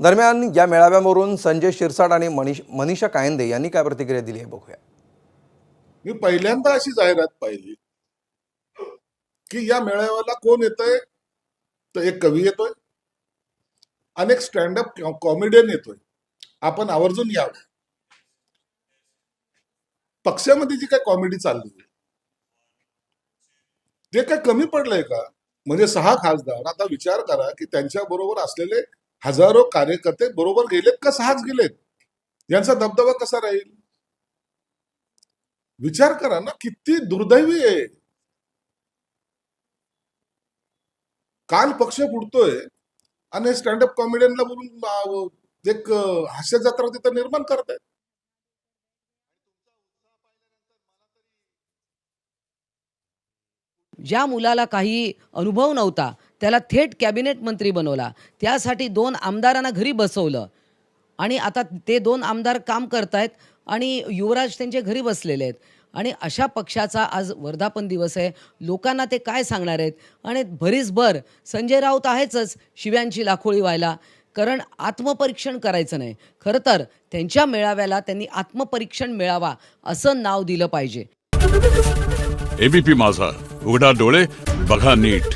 दरम्यान या मेळाव्यावरून संजय शिरसाट आणि मनीषा कायंदे यांनी काय प्रतिक्रिया दिली आहे बघूया। मी पहिल्यांदा अशी जाहिरात पाहिली की या मेळाव्याला कोण येतोय, तर एक कवी येतोय, अनेक स्टँडअप कॉमेडियन येतोय, आपण आवर्जून यावं। पक्षामध्ये जी काय कॉमेडी चालली ते काय कमी पडलंय का? म्हणजे 6 खासदार, आता विचार करा की त्यांच्या बरोबर असलेले हजारो कार्यकर्ते बरोबर गेलेत का 6च गेलेत? यांचा दबदबा कसा राहील? विचार करा ना, किती दुर्दैवी आहे। काल पक्ष फुटतोय आणि स्टँडअप कॉमेडियनला बोलून एक हास्य जत्रा तिथं निर्माण करतायत। ज्या मुलाला काही अनुभव नव्हता त्याला थेट कॅबिनेट मंत्री बनवला, त्यासाठी 2 आमदारांना घरी बसवलं आणि आता ते 2 आमदार काम करतायत आणि युवराज त्यांच्या घरी बसलेले आहेत। आणि अशा पक्षाचा आज वर्धापन दिवस आहे। लोकांना ते काय सांगणार आहेत? आणि भरीसभर संजय राऊत आहेचच शिव्यांची लाखोळी व्हायला, कारण आत्मपरीक्षण करायचं नाही। खरं तर त्यांच्या मेळाव्याला त्यांनी आत्मपरीक्षण मेळावा असं नाव दिलं पाहिजे। एबीपी माझा, उघडा डोळे बघा नीट।